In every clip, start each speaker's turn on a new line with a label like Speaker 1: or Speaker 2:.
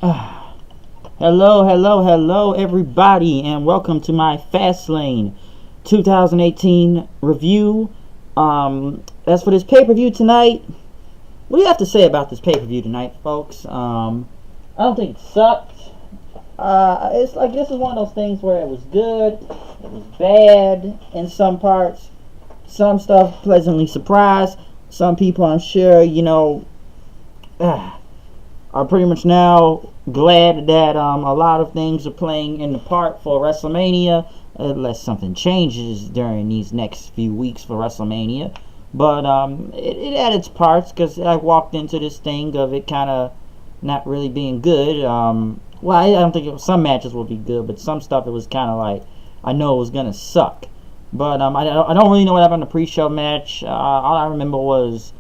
Speaker 1: Hello, everybody, and welcome to my Fastlane 2018 review. As for this pay-per-view tonight, what do you have to say about this pay-per-view tonight, folks? I don't think it sucked. It's like this is one of those things where it was good, it was bad in some parts, some stuff pleasantly surprised. Some people, I'm sure, are pretty much now glad that a lot of things are playing in the part for WrestleMania, unless something changes during these next few weeks for WrestleMania. But it had its parts because I walked into this thing of it kind of not really being good. Well, I don't think some matches will be good, but some stuff it was kind of like I know it was gonna suck. But I don't really know what happened in the pre-show match. All I remember was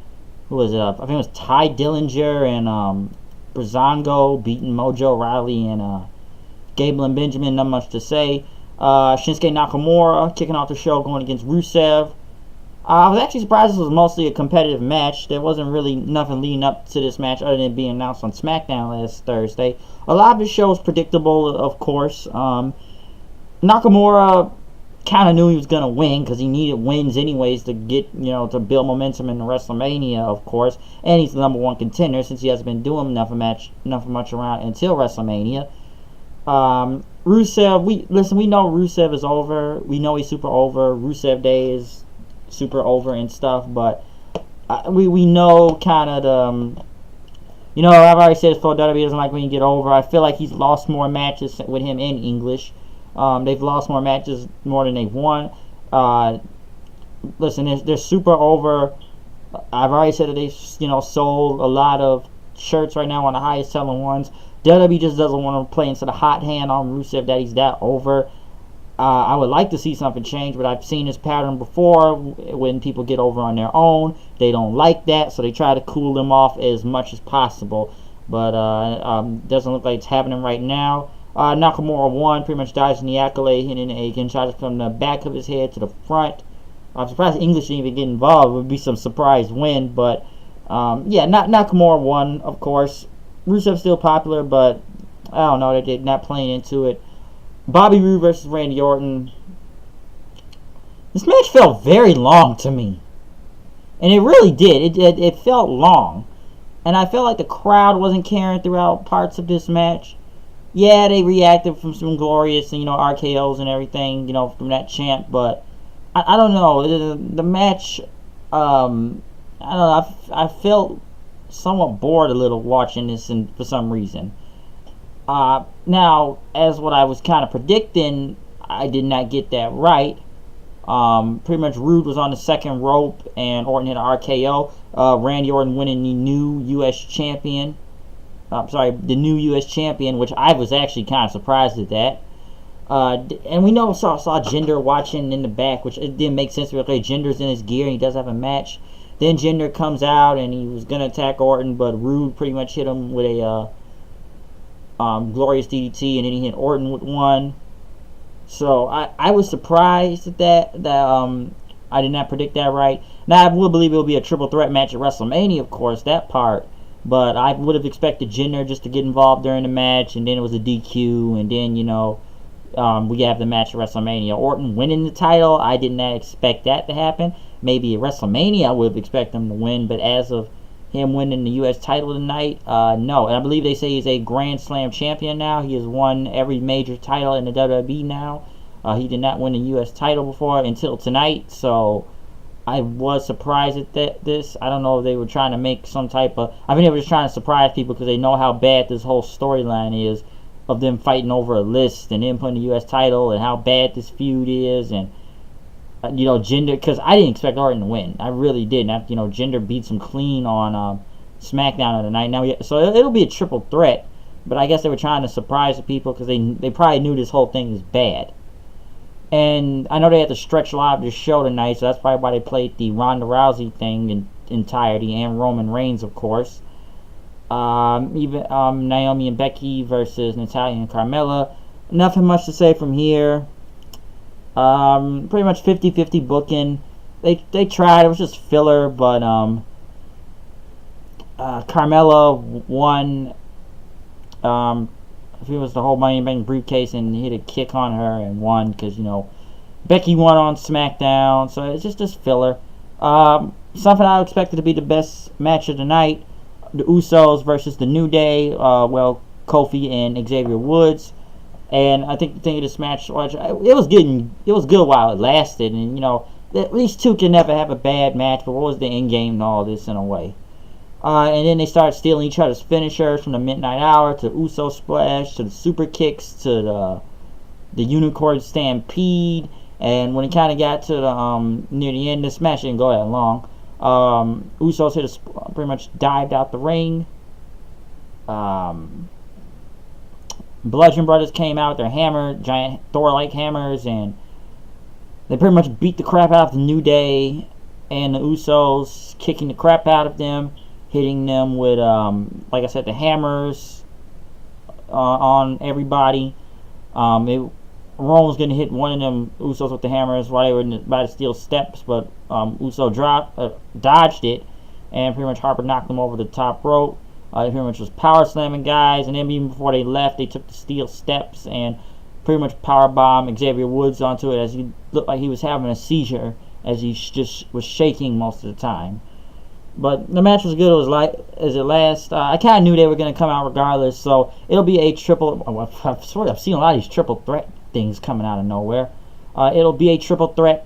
Speaker 1: who was it? I think it was Ty Dillinger and Breezango beating Mojo Rawley and Gable and Benjamin. Not much to say. Shinsuke Nakamura kicking off the show going against Rusev. I was actually surprised this was mostly a competitive match. There wasn't really nothing leading up to this match other than being announced on SmackDown last Thursday. A lot of the show was predictable, of course. Nakamura kind of knew he was going to win because he needed wins anyways to get, to build momentum in WrestleMania, of course. And he's the number one contender since he hasn't been doing nothing much around until WrestleMania. Rusev, we know Rusev is over. We know he's super over. Rusev Day is super over and stuff, but we know kind of the I've already said before, WWE doesn't like when you get over. I feel like he's lost more matches with him in English. They've lost more matches more than they've won. Listen, they're super over. I've already said that they've sold a lot of shirts right now, on the highest selling ones. WWE just doesn't want to play into the hot hand on Rusev that he's that over. I would like to see something change, but I've seen this pattern before when people get over on their own. They don't like that, so they try to cool them off as much as possible. But doesn't look like it's happening right now. Nakamura won, pretty much dodging the accolade, hitting a Kinshasa from the back of his head to the front. I'm surprised English didn't even get involved. It would be some surprise win, but Nakamura won, of course. Rusev's still popular, but I don't know, they're not playing into it. Bobby Roode versus Randy Orton. This match felt very long to me. And it really did. It felt long. And I felt like the crowd wasn't caring throughout parts of this match. Yeah, they reacted from some glorious, RKOs and everything, from that chant. But I don't know. The match, I don't know. I felt somewhat bored a little watching this for some reason. Now, as what I was kind of predicting, I did not get that right. Pretty much Roode was on the second rope and Orton hit an RKO. Randy Orton winning the new U.S. champion. The new U.S. champion, which I was actually kind of surprised at that. And we saw Jinder watching in the back, which it didn't make sense. Okay, Jinder's in his gear and he does have a match. Then Jinder comes out and he was going to attack Orton, but Roode pretty much hit him with a glorious DDT, and then he hit Orton with one. So I was surprised at that I did not predict that right. Now I would believe it will be a triple threat match at WrestleMania, of course, that part. But I would have expected Jinder just to get involved during the match, and then it was a DQ, and then we have the match at WrestleMania. Orton winning the title, I did not expect that to happen. Maybe at WrestleMania I would have expected him to win, but as of him winning the U.S. title tonight, no. And I believe they say he's a Grand Slam champion now. He has won every major title in the WWE now. He did not win the U.S. title before until tonight, so I was surprised at this. I don't know if they were trying to make some type of... I mean, they were just trying to surprise people because they know how bad this whole storyline is of them fighting over a list and them putting the U.S. title and how bad this feud is, and Jinder, because I didn't expect Orton to win. I really didn't. Jinder beats him clean on SmackDown the night. So it'll be a triple threat, but I guess they were trying to surprise the people because they probably knew this whole thing is bad. And I know they had to stretch a lot of the show tonight, so that's probably why they played the Ronda Rousey thing in entirety, and Roman Reigns, of course. Even Naomi and Becky versus Natalya and Carmella. Nothing much to say from here. Pretty much 50-50 booking. They tried. It was just filler, but Carmella won If it was the whole Money in the Bank briefcase and hit a kick on her and won because, Becky won on SmackDown. So it's just this filler. Something I expected to be the best match of the night. The Usos versus the New Day. Kofi and Xavier Woods. And I think the thing of this match, it was good while it lasted. And, these two can never have a bad match. But what was the end game and all this in a way? And then they started stealing each other's finishers from the Midnight Hour to Uso Splash to the Super Kicks to the Unicorn Stampede. And when it kind of got to the near the end, this match didn't go that long. Usos pretty much dived out the ring. Bludgeon Brothers came out with their hammer, giant Thor-like hammers, and they pretty much beat the crap out of the New Day and the Usos, kicking the crap out of them, hitting them with, like I said, the hammers on everybody. Roman was going to hit one of them Usos with the hammers while they were about to steal steps, but Uso dodged it, and pretty much Harper knocked them over the top rope. They pretty much was power slamming guys, and then even before they left, they took the steel steps and pretty much powerbomb Xavier Woods onto it as he looked like he was having a seizure as he just was shaking most of the time. But the match was good as it last. I kind of knew they were going to come out regardless, so it'll be a triple. I've seen a lot of these triple threat things coming out of nowhere. It'll be a triple threat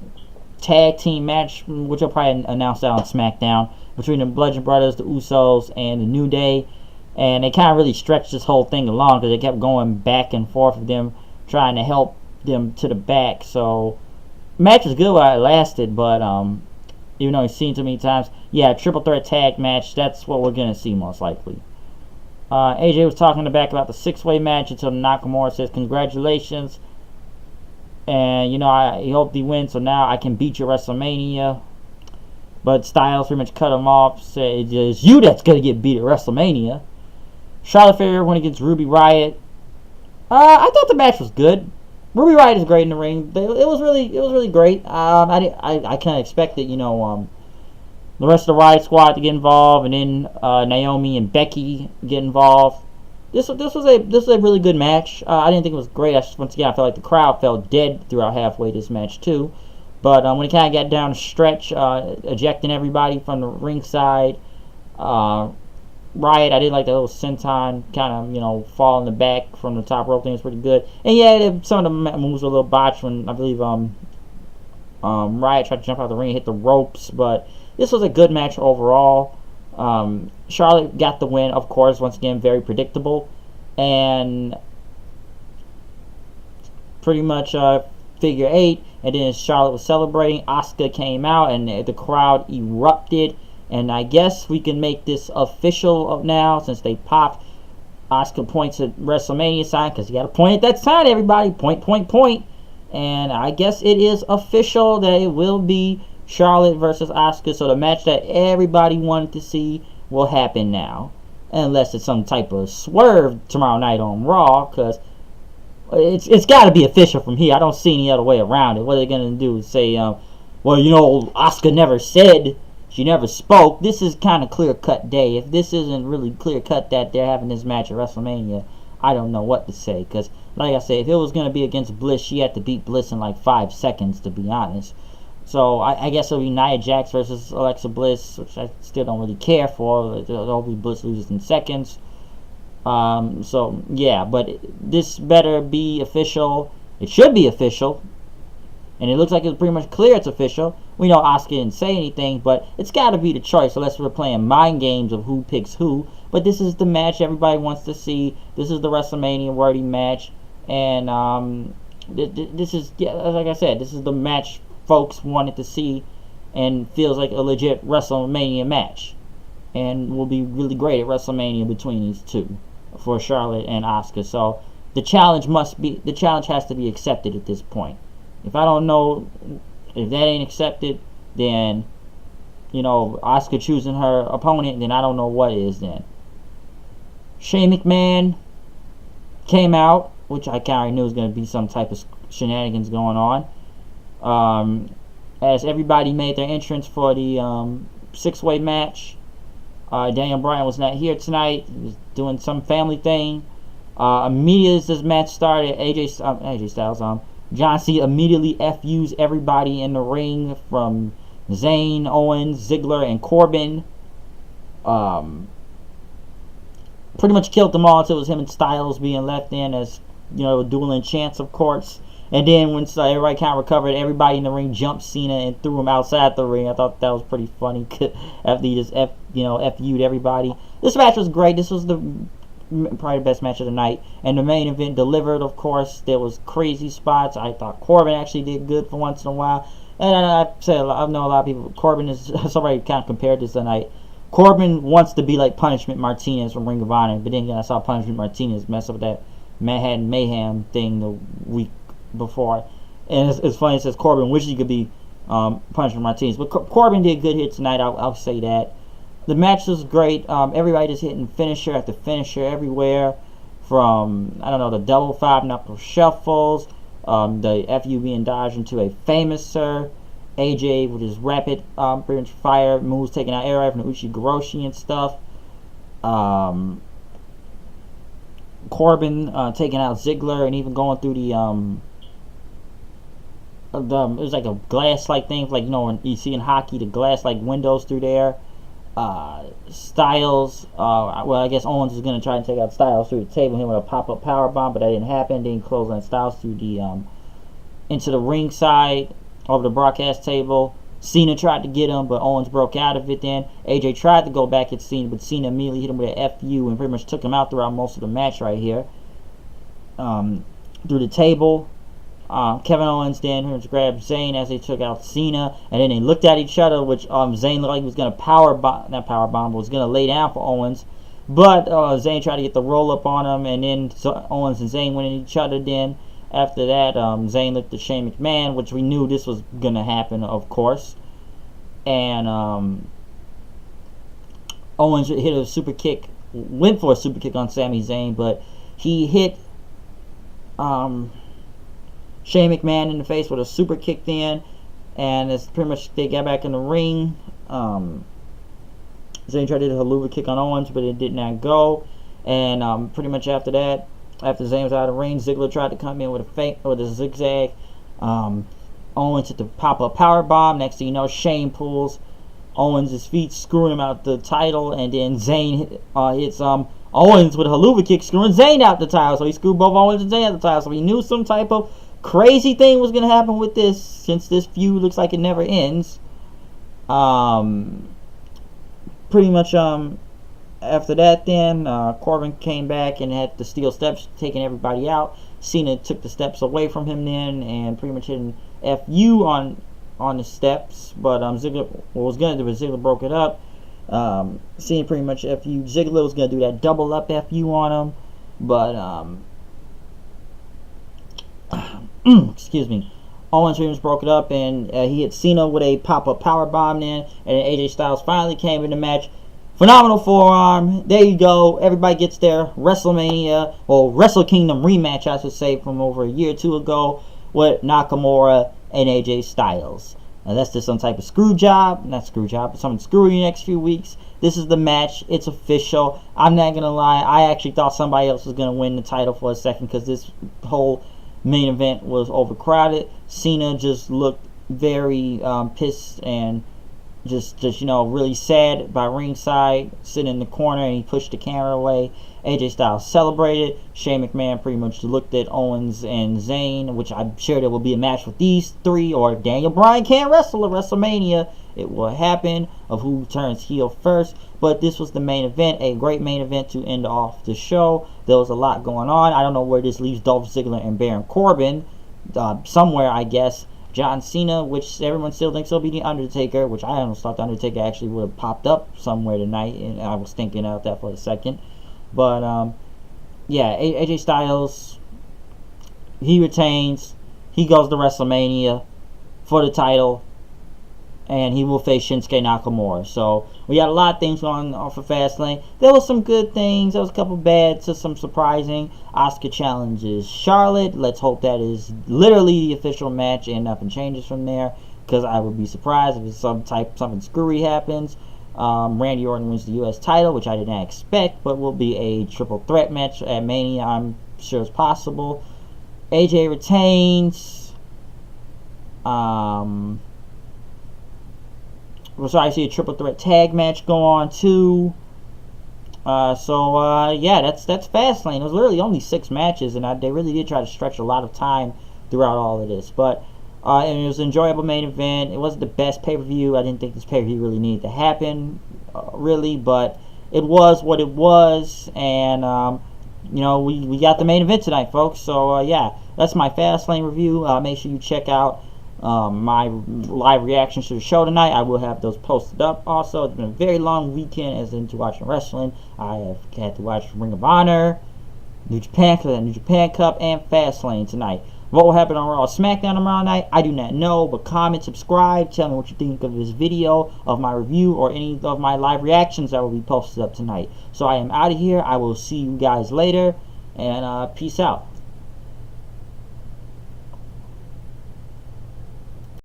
Speaker 1: tag team match, which will probably announce that on SmackDown, between the Bludgeon Brothers, the Usos, and the New Day. And they kind of really stretched this whole thing along because they kept going back and forth with them, trying to help them to the back. So, match was good while it lasted, but even though we've seen too many times, triple threat tag match, that's what we're going to see most likely. AJ was talking in the back about the 6-way match until Nakamura says, "Congratulations." And, he hoped he wins, so now I can beat you at WrestleMania. But Styles pretty much cut him off, said, "It's you that's going to get beat at WrestleMania." Charlotte Flair went against Ruby Riott. I thought the match was good. Ruby Riott is great in the ring. It was really great. I kind of expected, the rest of the Riott Squad to get involved, and then Naomi and Becky get involved. This was a really good match. I didn't think it was great. Once again, I felt like the crowd felt dead throughout halfway this match too. But when it kind of got down the stretch, ejecting everybody from the ringside, Riot, I did like that little senton kind of, fall in the back from the top rope thing was pretty good. And some of the moves were a little botched when I believe Riot tried to jump out the ring and hit the ropes. But this was a good match overall. Charlotte got the win, of course, once again, very predictable. And pretty much figure 8. And then Charlotte was celebrating. Asuka came out and the crowd erupted. And I guess we can make this official now since they popped. Asuka points at WrestleMania sign because you got to point at that sign, everybody. Point. And I guess it is official that it will be Charlotte versus Asuka. So the match that everybody wanted to see will happen now. Unless it's some type of swerve tomorrow night on Raw. Because it's got to be official from here. I don't see any other way around it. What are they going to do? Say, Asuka never said... She never spoke. This is kind of clear-cut day. If this isn't really clear-cut that they're having this match at WrestleMania, I don't know what to say. Because, like I said, if it was going to be against Bliss, she had to beat Bliss in like 5 seconds, to be honest. So, I guess it'll be Nia Jax versus Alexa Bliss, which I still don't really care for. Hopefully Bliss loses in seconds. But this better be official. It should be official. And it looks like it's pretty much clear it's official. We know Asuka didn't say anything, but it's got to be the choice unless we're playing mind games of who picks who. But this is the match everybody wants to see. This is the WrestleMania worthy match. And this is, like I said, this is the match folks wanted to see and feels like a legit WrestleMania match. And will be really great at WrestleMania between these two for Charlotte and Asuka. So the challenge has to be accepted at this point. If I don't know, if that ain't accepted, then, Asuka choosing her opponent, then I don't know what is then. Shane McMahon came out, which I kind of knew was going to be some type of shenanigans going on. As everybody made their entrance for the 6-way match. Daniel Bryan was not here tonight. He was doing some family thing. Immediately as this match started, AJ Styles, John Cena immediately FUs everybody in the ring from Zayn, Owens, Ziggler, and Corbin. Pretty much killed them all until it was him and Styles being left in as, dueling chants, of course. And then when everybody kind of recovered, everybody in the ring jumped Cena and threw him outside the ring. I thought that was pretty funny after he just FU'd everybody. This match was great. This was probably the best match of the night. And the main event delivered, of course. There was crazy spots. I thought Corbin actually did good for once in a while. And I know a lot of people, Corbin is, somebody kind of compared this tonight. Corbin wants to be like Punishment Martinez from Ring of Honor. But then again, I saw Punishment Martinez mess up that Manhattan Mayhem thing the week before. And it's funny, it says Corbin wishes he could be Punishment Martinez. But Corbin did good here tonight, I'll say that. The match was great. Everybody just hitting finisher after finisher everywhere. From, the double 5-knuckle shuffles, the FU being dodged into a famouser, AJ with his rapid pretty much fire moves, taking out Air from Uchi-Goroshi and stuff. Corbin taking out Ziggler and even going through it was like a glass-like thing, like, when you see in hockey, the glass-like windows through there. Styles, I guess Owens was going to try and take out Styles through the table, him with a pop-up power bomb, but that didn't happen. Then close on Styles through the into the ringside over the broadcast table. Cena tried to get him, but Owens broke out of it. Then AJ tried to go back at Cena, but Cena immediately hit him with an FU and pretty much took him out throughout most of the match right here. Through the table, Kevin Owens then grabbed Zayn as they took out Cena, and then they looked at each other, which Zayn looked like he was going to was going to lay down for Owens, but Zayn tried to get the roll up on him, and then Owens and Zayn went at each other. Then after that, Zayn looked at Shane McMahon, which we knew this was going to happen, of course, and Owens hit a super kick, went for a super kick on Sami Zayn, but he hit Shane McMahon in the face with a super kick then, and it's pretty much they got back in the ring. Zayn tried to do a haluva kick on Owens, but it did not go. And pretty much after that, after Zayn was out of the ring, Ziggler tried to come in with a zigzag. Owens hit the pop-up power bomb. Next thing you know, Shane pulls Owens' feet, screwing him out the title, and then Zayn hits Owens with a haluva kick, screwing Zayn out the title. So he screwed both Owens and Zayn out the title. So he knew some type of crazy thing was going to happen with this, since this feud looks like it never ends. Pretty much after that then, Corbin came back and had the steel steps, taking everybody out. Cena took the steps away from him then, and pretty much hit an FU on the steps, but Ziggler, what was going to do was Ziggler broke it up. Cena pretty much FU. Ziggler was going to do that double up FU on him, but excuse me, Owens pretty much broke it up, and he hit Cena with a pop-up power bomb then, and then AJ Styles finally came in the match. Phenomenal forearm. There you go. Everybody gets their WrestleMania, or Wrestle Kingdom rematch, I should say, from over a year or two ago with Nakamura and AJ Styles. Unless there's some type of not screw job, but something screw you next few weeks. This is the match. It's official. I'm not going to lie. I actually thought somebody else was going to win the title for a second, because this whole main event was overcrowded. Cena just looked very pissed and just really sad by ringside, sitting in the corner, and he pushed the camera away. AJ Styles celebrated. Shane McMahon pretty much looked at Owens and Zayn, which I'm sure there will be a match with these three, or if Daniel Bryan can't wrestle at WrestleMania, it will happen, of who turns heel first. But this was the main event, a great main event to end off the show. There was a lot going on. I don't know where this leaves Dolph Ziggler and Baron Corbin. Somewhere, I guess. John Cena, which everyone still thinks will be The Undertaker, which I almost thought The Undertaker actually would have popped up somewhere tonight, and I was thinking about that for a second. But, yeah, AJ Styles, he retains. He goes to WrestleMania for the title, and he will face Shinsuke Nakamura. So we got a lot of things going on for Fastlane. There was some good things. There was a couple bad to some surprising. Asuka challenges Charlotte. Let's hope that is literally the official match and nothing changes from there, because I would be surprised if something screwy happens. Randy Orton wins the U.S. title, which I did not expect, but will be a triple threat match at Mania, I'm sure is possible. AJ retains. We'll sorry, I see a triple threat tag match go on too. Yeah, that's Fastlane. It was literally only 6 matches, and they really did try to stretch a lot of time throughout all of this. But and it was an enjoyable main event. It wasn't the best pay-per-view. I didn't think this pay-per-view really needed to happen, really, but it was what it was, and you know, we got the main event tonight, folks. So yeah, that's my Fastlane review. Make sure you check out my live reactions to the show tonight. I will have those posted up. Also, it's been a very long weekend as into watching wrestling. I have had to watch Ring of Honor, New Japan Cup, and Fastlane tonight. What will happen on Raw or SmackDown tomorrow night, I do not know, but comment, subscribe, tell me what you think of this video, of my review, or any of my live reactions that will be posted up tonight. So I am out of here. I will see you guys later, and peace out.